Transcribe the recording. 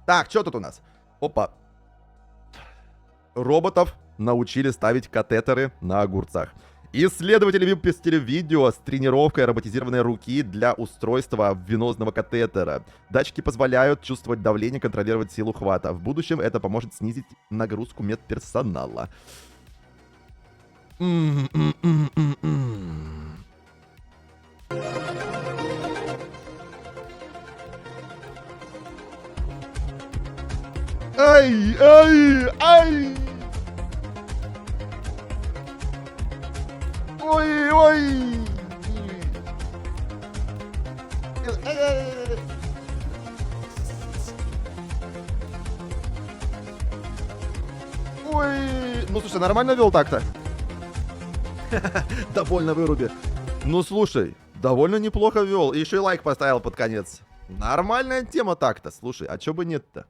Так, что тут у нас? Опа. Роботов научили ставить катетеры на огурцах. Исследователи выпустили видео с тренировкой роботизированной руки для устройства венозного катетера. Датчики позволяют чувствовать давление, контролировать силу хвата. В будущем это поможет снизить нагрузку медперсонала. Ай, ай, ай! Ой, ой! Ой! Ну, слушай, нормально вел так-то? Довольно выруби. Ну, слушай, довольно неплохо вел. И еще и лайк поставил под конец. Нормальная тема так-то. Слушай, а чё бы нет-то?